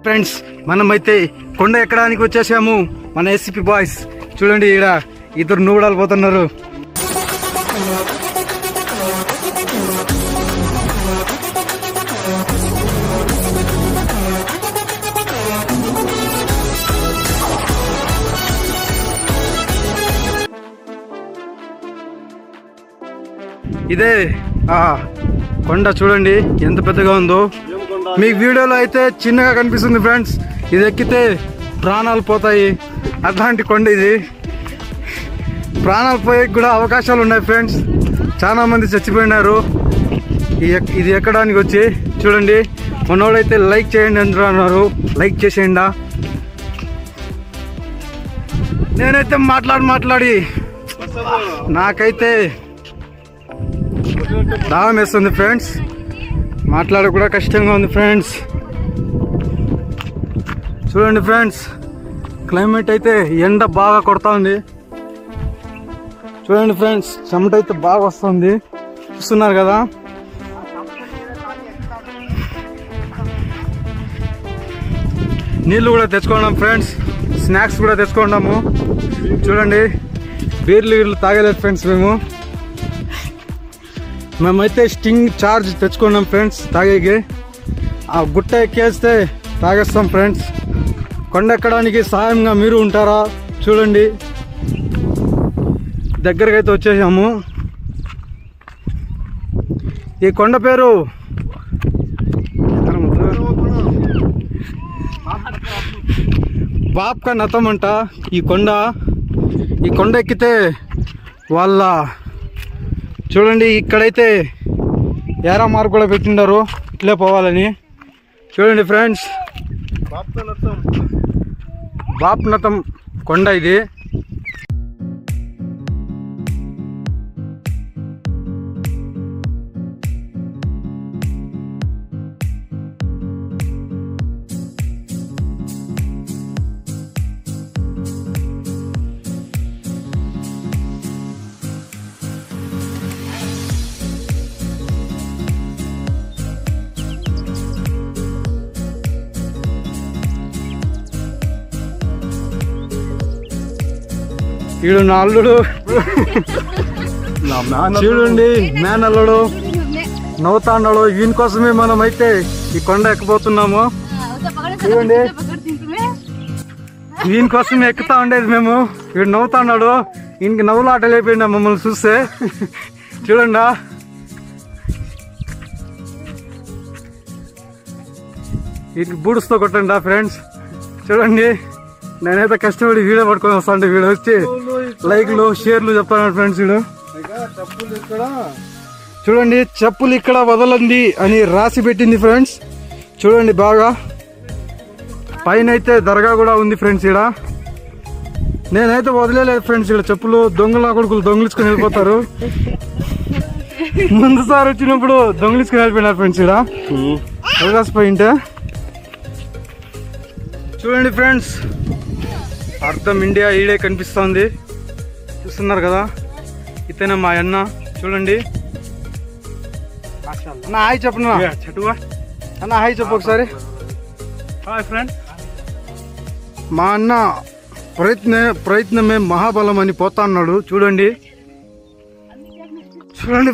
Friends, మనమైతే కొండ ఎక్కడానికి వచ్చేసాము. మన ఎస్సీపీ బాయ్స్ చూడండి, ఈడ ఇద్దరు నూడాలు పోతున్నారు. ఇదే కొండ చూడండి ఎంత పెద్దగా ఉందో. మీకు వీడియోలో అయితే చిన్నగా కనిపిస్తుంది ఫ్రెండ్స్, ఇది ఎక్కితే ప్రాణాలు పోతాయి. అట్లాంటి కొండ ఇది, ప్రాణాలు పోయే కూడా అవకాశాలు ఉన్నాయి ఫ్రెండ్స్. చాలా మంది చచ్చిపోయినారు ఇది ఎక్కడానికి వచ్చి. చూడండి, మనోడైతే లైక్ చేయండి అంటున్నారు, లైక్ చేసేయండి. నేనైతే మాట్లాడి నాకైతే దాహం వేస్తుంది ఫ్రెండ్స్, మాట్లాడ కూడా కష్టంగా ఉంది ఫ్రెండ్స్. చూడండి ఫ్రెండ్స్, క్లైమేట్ అయితే ఎండ బాగా కొడతా ఉంది. చూడండి ఫ్రెండ్స్, చెమట అయితే బాగా వస్తుంది, చూస్తున్నారు కదా. నీళ్ళు కూడా తెచ్చుకున్నాం ఫ్రెండ్స్, స్నాక్స్ కూడా తెచ్చుకున్నాము. చూడండి, బీర్లు తాగలేదు ఫ్రెండ్స్. మేమైతే స్టింగ్ చార్జ్ తెచ్చుకున్నాం ఫ్రెండ్స్ తాగేకి. ఆ గుట్ట ఎక్కేస్తే తాగేస్తాం ఫ్రెండ్స్. కొండ ఎక్కడానికి సహాయంగా మీరు ఉంటారా? చూడండి, దగ్గరకి అయితే వచ్చేసాము. ఈ కొండ పేరు బాప్కా నతం అంట. ఈ కొండ ఎక్కితే వాళ్ళ చూడండి, ఇక్కడైతే ఏరా మార్క్ కూడా పెట్టిండారు ఇట్లే పోవాలని. చూడండి ఫ్రెండ్స్, బాప్నతం కొండ ఇది. వీడు నా అల్లుడు, చూడండి మేనల్లుడు నవ్వుతా అన్నాడు. ఈయన కోసమే మనం అయితే ఈ కొండ ఎక్కబోతున్నాము. చూడండి, ఈయన కోసమే ఎక్కుతా ఉండేది మేము. వీడు నవ్వుతా అన్నాడు, ఈయనకి నవ్వులు ఆటలు అయిపోయింది మమ్మల్ని చూస్తే. చూడండి, వీటికి బూడుస్తో కొట్టండి ఫ్రెండ్స్. చూడండి, నేనైతే కష్టపడి వీడియో పట్టుకొని వస్తాను. వీడు వచ్చి లైక్లు షేర్లు చెప్తాను ఫ్రెండ్స్. వీడు చూడండి, చెప్పులు ఇక్కడ వదలండి అని రాసి పెట్టింది ఫ్రెండ్స్. చూడండి బాగా, పైన అయితే దర్గా కూడా ఉంది ఫ్రెండ్స్. ఇక్కడ నేనైతే వదిలేదు ఫ్రెండ్స్. ఇక్కడ చెప్పులు దొంగల కొడుకులు దొంగిలించుకొని వెళ్ళిపోతారు. ముందు సారి వచ్చినప్పుడు దొంగిలించుకొని వెళ్ళిపోయినారు ఫ్రెండ్స్. ఇక్కడ అవకాశపోయింటే చూడండి ఫ్రెండ్స్, అర్థం ఇండియా ఈడే కనిపిస్తుంది, చూస్తున్నారు కదా. ఇతనే మా అన్న. చూడండి అన్న, హాయ్ చెప్పను అన్న, హాయ్ చెప్పు ఒకసారి. హాయ్ ఫ్రెండ్స్, మా అన్న ప్రయత్నమే మహాబలం అని పోతా అన్నాడు. చూడండి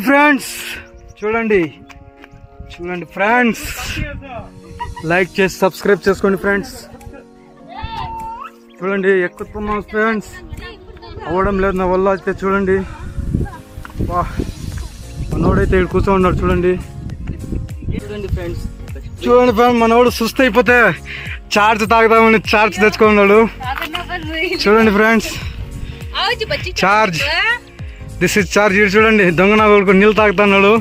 ఫ్రెండ్స్, చూడండి ఫ్రెండ్స్, లైక్ చేసి సబ్స్క్రైబ్ చేసుకోండి ఫ్రెండ్స్. చూడండి, ఎక్కుతున్నాం ఫ్రెండ్స్, అవ్వడం లేదు నా వల్ల అయితే. చూడండి, మనోడైతే ఇక్కడ కూర్చో ఉన్నాడు. చూడండి ఫ్రెండ్స్, మనోడు సుస్థ అయిపోతే చార్జ్ తాగుదామని చార్జ్ తెచ్చుకున్నాడు. చూడండి friends, charge, this is charge. చూడండి, దొంగ నా కొడుకు నీళ్ళు తాగుతున్నాడు.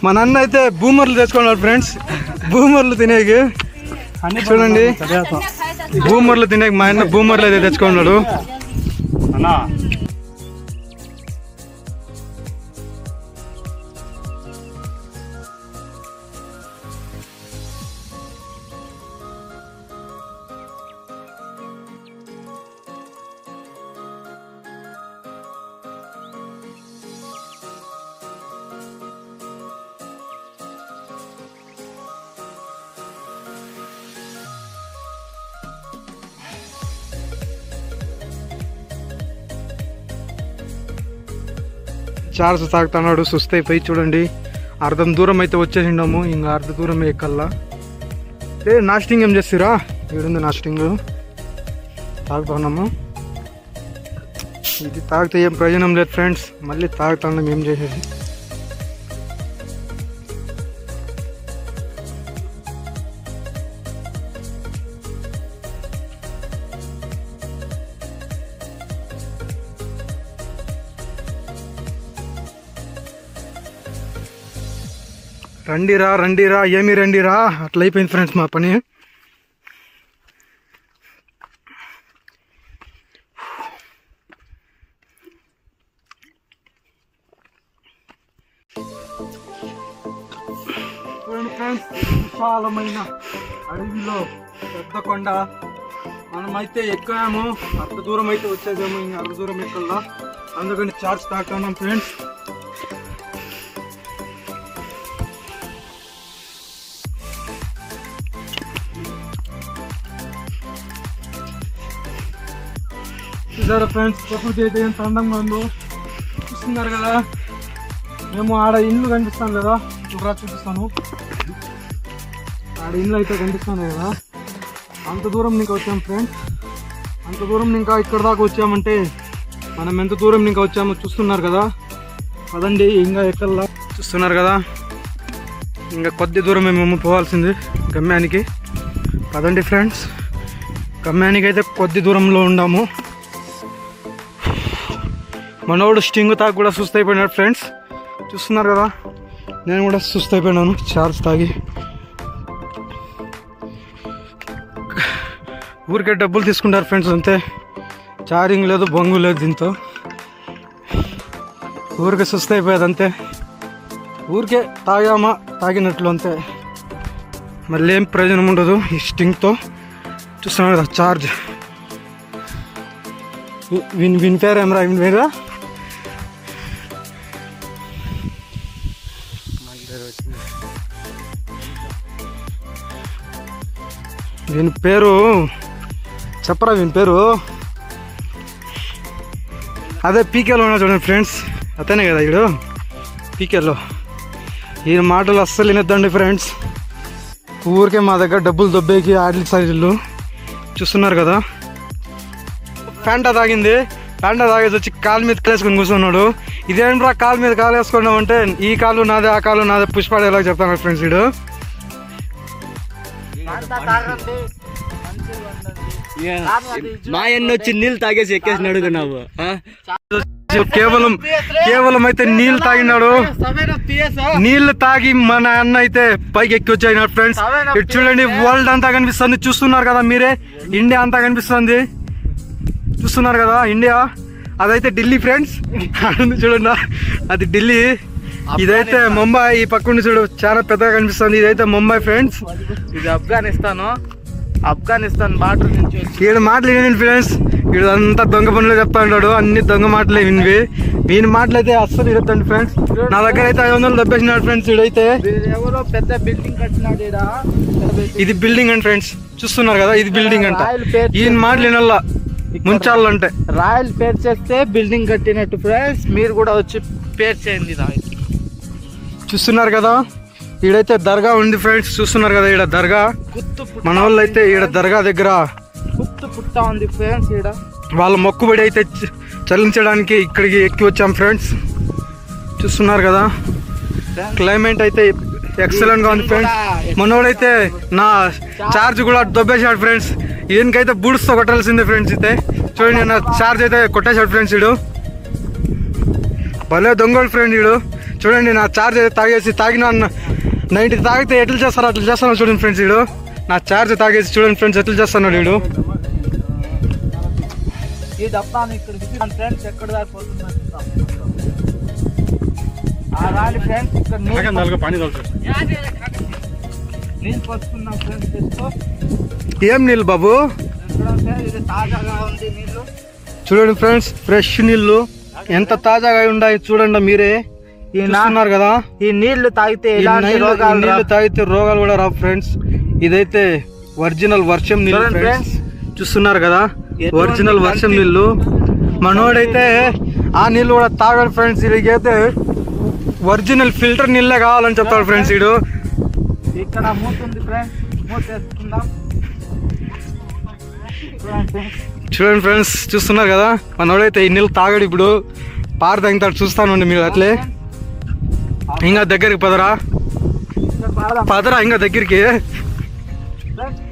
మా నాన్న అయితే బూమర్లు తెచ్చుకున్నాడు ఫ్రెండ్స్, బూమర్లు తినేకి. చూడండి, బూమర్లు తినేకి మా అన్న బూమర్లు అయితే తెచ్చుకున్నాడు. చార్జ్ తాగుతున్నాడు సుస్థ అయిపోయి. చూడండి అర్ధం దూరం అయితే వచ్చేసిండాము, ఇంకా అర్ధ దూరం ఎక్కల్లా. నాస్టింగ్ ఏం చేస్తురా? ఈడుంది నాస్టింగ్, తాగుతున్నాము. ఇది తాగితే ఏం ప్రయోజనం లేదు ఫ్రెండ్స్, మళ్ళీ తాగుతున్నాం ఏం చేసేది. రండిరా ఏమి రండిరా, అట్లా అయిపోయింది ఫ్రెండ్స్ మా పని. చూడండి ఫ్రెండ్స్, విశాలమైన అడవిలో పెద్ద కొండ. మనమైతే ఎక్కాము, అర్ధ దూరం అయితే వచ్చేసాము, ఇంకా అర్ధ దూరం ఎక్కల్లా. అందుకని చార్జ్ తాగుతున్నాం ఫ్రెండ్స్. చూసారా ఫ్రెండ్స్, ప్రకృతి అయితే ఎంత అందంగా ఉందో చూస్తున్నారు కదా. మేము ఆడ ఇల్లు కనిపిస్తాను కదా, చూడరా చూపిస్తాను. ఆడ ఇల్లు అయితే కనిపిస్తాను కదా, అంత దూరం ఇంకా వచ్చాము ఫ్రెండ్స్. అంత దూరం ఇంకా ఇక్కడ దాకా వచ్చామంటే మనం ఎంత దూరం ఇంకా వచ్చామో చూస్తున్నారు కదా. అదండి ఇంకా ఎక్కల్లా, చూస్తున్నారు కదా. ఇంకా కొద్ది దూరమే మేము పోవాల్సింది గమ్యానికి. పదండి ఫ్రెండ్స్, గమ్యానికి అయితే కొద్ది దూరంలో ఉన్నాము. మనోడు స్టింగ్ తాగి కూడా సుస్థ అయిపోయినాడు ఫ్రెండ్స్, చూస్తున్నారు కదా. నేను కూడా సుస్థ అయిపోయినాను చార్జ్ తాగి. ఊరికే డబ్బులు తీసుకుంటారు ఫ్రెండ్స్ అంతే, చార్జింగ్ లేదు బొంగు లేదు, దీంతో ఊరికే సుస్థ అయిపోయేది అంతే. ఊరికే తాగామా తాగినట్లు అంతే, మళ్ళీ ఏం ప్రయోజనం ఉండదు ఈ స్టింగ్తో. చూస్తున్నారు కదా చార్జ్. విన్ పేరు ఏమరా? విన్ పేరా? వీని పేరు చెప్పరా? వీని పేరు అదే పీకేలో ఉన్నా చూడండి ఫ్రెండ్స్, అతనే కదా వీడు పీకేలో. ఈ మాటలు అస్సలు వినొద్దండి ఫ్రెండ్స్. ఊరికే మా దగ్గర డబ్బులు దొబ్బేకి ఆటల సైజులు. చూస్తున్నారు కదా, ఫ్యాంటా తాగింది. ఫ్యాంటా తాగేసి వచ్చి కాలు మీద కాలేసుకొని కూర్చున్నాడు. ఇదేంట్రా కాలు మీద కాలు వేసుకున్నావు అంటే, ఈ కాలు నాదే ఆ కాలు నాదే పుష్పాడేలాగా చెప్తాను ఫ్రెండ్స్ వీడు. మా ఎన్న వచ్చి నీళ్ళు తాగేసి ఎక్కేసినాడు నువ్వు. కేవలం అయితే నీళ్ళు తాగినాడు. నీళ్లు తాగి మన అన్న అయితే పైకి ఎక్కి వచ్చాయినాడు ఫ్రెండ్స్. ఇటు చూడండి, వరల్డ్ అంతా కనిపిస్తుంది, చూస్తున్నారు కదా మీరే. ఇండియా అంతా కనిపిస్తుంది, చూస్తున్నారు కదా ఇండియా. అదైతే ఢిల్లీ ఫ్రెండ్స్, చూడండి అది ఢిల్లీ. ఇదైతే ముంబై. ఈ పక్కన చూడు చాలా పెద్దగా కనిపిస్తుంది, ఇదైతే ముంబై ఫ్రెండ్స్. ఇది ఆఫ్ఘనిస్తాన్ బార్డర్ నుంచి వీడు మాటలు వినండి ఫ్రెండ్స్. వీడు అంతా దొంగ పనులు చెప్తా ఉంటాడు, అన్ని దొంగ మాటలే వినివి. వీని మాటలు అయితే అస్సలు వినొద్దండి ఫ్రెండ్స్. నా దగ్గర అయితే 500 దెబ్బేసినాడు ఫ్రెండ్స్. వీడైతే ఎవరో పెద్ద బిల్డింగ్ కట్టినాడు. ఇది బిల్డింగ్ అండి ఫ్రెండ్స్, చూస్తున్నారు కదా, ఇది బిల్డింగ్ అంట. ఈయన మాటలు వినల్లా ముంచాలంటే. రాయల్ పేరు చేస్తే బిల్డింగ్ కట్టినట్టు ఫ్రెండ్స్, మీరు కూడా వచ్చి పేరు చేయండి రాయల్. చూస్తున్నారు కదా, ఈడైతే దర్గా ఉంది ఫ్రెండ్స్, చూస్తున్నారు కదా ఈడ దర్గా. మన వాళ్ళు అయితే ఈడ దర్గా దగ్గర పుట్ట ఉంది ఫ్రెండ్స్. ఈడ వాళ్ళ మొక్కుబడి అయితే చెల్లించడానికి ఇక్కడికి ఎక్కి వచ్చాం ఫ్రెండ్స్. చూస్తున్నారు కదా, క్లైమేట్ అయితే ఎక్సలెంట్ గా ఉంది ఫ్రెండ్స్. మనోడైతే నా చార్జ్ కూడా దొబ్బేశాడు ఫ్రెండ్స్. ఈయనకైతే బూడ్స్తో కొట్టాల్సిందే ఫ్రెండ్స్. అయితే చూడండి, నా చార్జ్ అయితే కొట్టేశాడు ఫ్రెండ్స్. వీడు భలే దొంగోడు ఫ్రెండ్ వీడు. చూడండి, నా చార్జ్ అయితే తాగిన 90 తాగితే ఎట్లా చేస్తారో అట్లా చేస్తాను చూడండి ఫ్రెండ్స్. వీడు నా చార్జ్ తాగేసి చూడండి ఫ్రెండ్స్ ఎట్లా చేస్తున్నాడు వీడు. ఈ డబ్బాను ఇక్కడికి ఫ్రెండ్స్ ఎక్కడ దాకా పోతుందని ఫ్రెండ్స్. ఇక్కడ నీళ్ళు పోసుకున్నాం ఫ్రెండ్స్. ఏం నీళ్ళు బాబు? ఇది తాజాగా ఉంది నీళ్ళు. చూడండి ఫ్రెండ్స్, ఫ్రెష్ నీళ్ళు ఎంత తాజాగా ఉన్నాయి చూడండి మీరే. చూస్తున్నారు కదా, ఈ నీళ్లు తాగితే నీళ్లు తాగితే రోగాలు కూడా రావు ఫ్రెండ్స్. ఇదైతే ఒరిజినల్ వర్షం నీళ్ళు ఫ్రెండ్స్, చూస్తున్నారు కదా, ఒరిజినల్ వర్షం నీళ్ళు. మనోడైతే ఆ నీళ్ళు కూడా తాగాడు ఫ్రెండ్స్. వీడికైతే ఒరిజినల్ ఫిల్టర్ నీళ్ళే కావాలని చెప్తాడు ఫ్రెండ్స్. వీడు ఇక్కడ మూతుంది ఫ్రెండ్స్, మూత వేసుకుందాం. చూడండి ఫ్రెండ్స్, చూస్తున్నారు కదా మనోడైతే ఈ నీళ్ళు తాగాడు. ఇప్పుడు పారు తాగుతాడు, చూస్తానండి మీరు అట్లే. ఇంకా దగ్గరికి పదరా ఇంకా దగ్గరికి.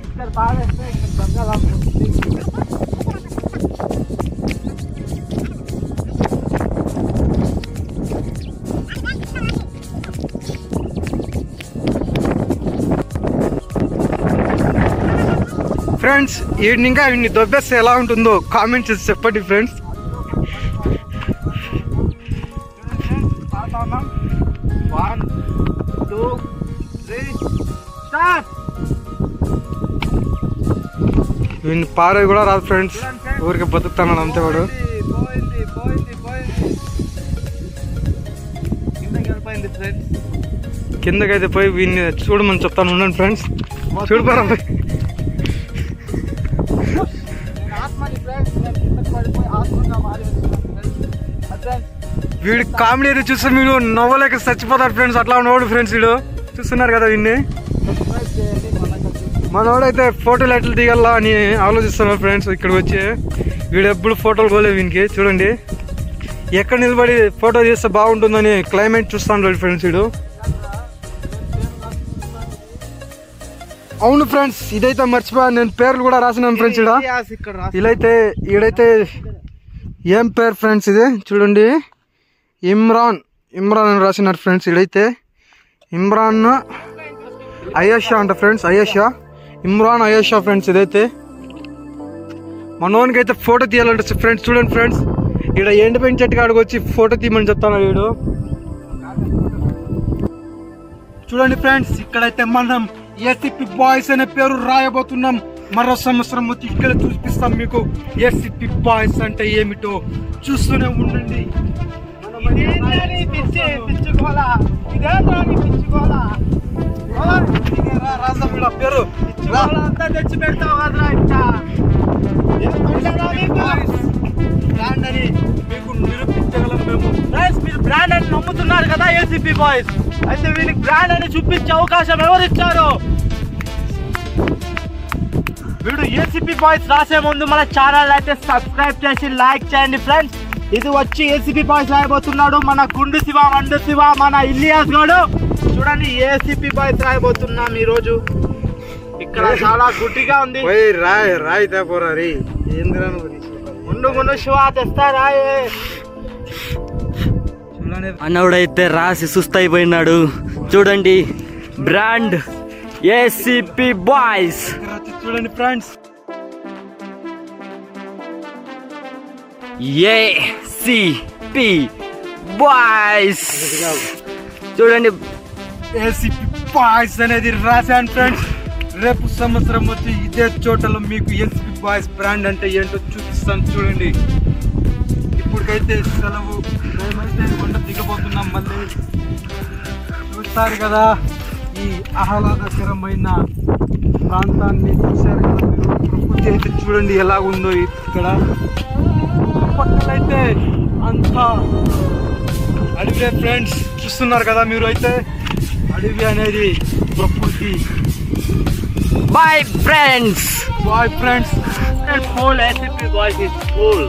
ఇక్కడ తాగేస్తే ఇక్కడ గంగాలా ఉంటుంది. ఫ్రెండ్స్ వీడిని ఇంకా వీడిని దొబ్బేస్తే ఎలా ఉంటుందో కామెంట్ చేసి చెప్పండి friends. One, two, three, start. వీడిని పారే కూడా రాదు ఫ్రెండ్స్, ఊరికి బతుకుతాను అంతే వాడు. పోయింది కిందకి వెళ్ళిపోయింది ఫ్రెండ్స్. కిందకైతే పోయి వీడిని చూడమని చెప్తాను, ఉండండి ఫ్రెండ్స్. చూడిపోరా ఆత్మని ఫ్రెండ్స్, నేను కిందకి పడిపోయి ఆత్మగా మారేస్తున్నాను ఫ్రెండ్స్. వీడి కామెడీ అయితే చూస్తే మీరు నవ్వలేక చచ్చిపోతారు ఫ్రెండ్స్. అట్లా ఉన్నవాడు ఫ్రెండ్స్ వీడు. చూస్తున్నారు కదా వీడిని. మనోడైతే ఫోటోలు ఎట్లా దిగాలా అని ఆలోచిస్తున్నారు ఫ్రెండ్స్. ఇక్కడికి వచ్చి వీడు ఎప్పుడు ఫోటోలు పోలేదు వీనికి. చూడండి ఎక్కడ నిలబడి ఫోటో తీస్తే బాగుంటుందని క్లైమేట్ చూస్తాను ఫ్రెండ్స్ వీడు. అవును ఫ్రెండ్స్, ఇదైతే మర్చిపోయాను, నేను పేర్లు కూడా రాసినాను ఫ్రెండ్స్. ఈడైతే ఏం పేరు ఫ్రెండ్స్ ఇది చూడండి, ఇమ్రాన్ అని రాసినారు ఫ్రెండ్స్. ఇడైతే ఇమ్రాన్ అయేషా అంట ఫ్రెండ్స్. ఇమ్రాన్ అయేషా ఫ్రెండ్స్. ఇదైతే మనోనికి అయితే ఫోటో తీయాలంటే ఫ్రెండ్స్. చూడండి ఫ్రెండ్స్, ఇక్కడ ఎండిపోయిన చెట్టు కాడికి వచ్చి ఫోటో తీయమని చెప్తాను వీడు. చూడండి ఫ్రెండ్స్, ఇక్కడైతే మనం ఏసీపీ బాయ్స్ అనే పేరు రాయబోతున్నాం. మరో సంవత్సరం వచ్చి ఇక్కడ చూపిస్తాం మీకు ఏసీపీ బాయ్స్ అంటే ఏమిటో. చూస్తూనే ఉండండి. పేరు తెచ్చి పెడతావు కదరా ఇంకా. మీకు నిరూపించగలం మేము. మీరు బ్రాండ్ అని నమ్ముతున్నారు కదా ఏసీపీ బాయ్స్, అయితే వీళ్ళకి బ్రాండ్ అని చూపించే అవకాశం ఎవరు ఇచ్చారు? వీడు ఏసీపీ బాయ్స్ రాసే ముందు మన ఛానల్ అయితే సబ్స్క్రైబ్ చేసి లైక్ చేయండి ఫ్రెండ్స్. ఇది వచ్చి ఏసీపీ బాయ్స్ రాయబోతున్నాడు మన గుండు శివ, వండు శివ, మన ఇలియాస్ గోడు. చూడండి ఏసీపీ బాయ్స్ రాయబోతున్నాం ఈ రోజు. ఇక్కడ చాలా గుడ్డిగా ఉంది. రాయితే పోరా రే. ముందు శివ తెస్తా రాయే. అన్నోడైతే రాసి సుస్తైపోయినాడు. చూడండి బ్రాండ్ ఏసీపీ బాయ్స్. చూడండి ఫ్రెండ్స్, ఏసీపీ బాయ్స్. చూడండి ఏసీపీ బాయ్స్ అనేది రాశాను ఫ్రెండ్స్. రేపు సంవత్సరం వచ్చి ఇదే చోటలో మీకు ఏసీపీ బాయ్స్ బ్రాండ్ అంటే ఏంటో చూపిస్తాను. చూడండి ఇప్పటికైతే సెలవు, మేమైతే కొండ దిగబోతున్నాం. మళ్ళీ చూస్తారు కదా ఈ ఆహ్లాదకరమైన ప్రాంతాన్ని. చూశారు కదా మీరు, ప్రకృతి అయితే చూడండి ఎలా ఉందో ఇక్కడ. పక్కనైతే అంతా అడవి ఫ్రెండ్స్. చూస్తున్నారు కదా మీరు, అయితే అడవి అనేది ప్రకృతి. Boy friends. Cool, ACP boys is cool.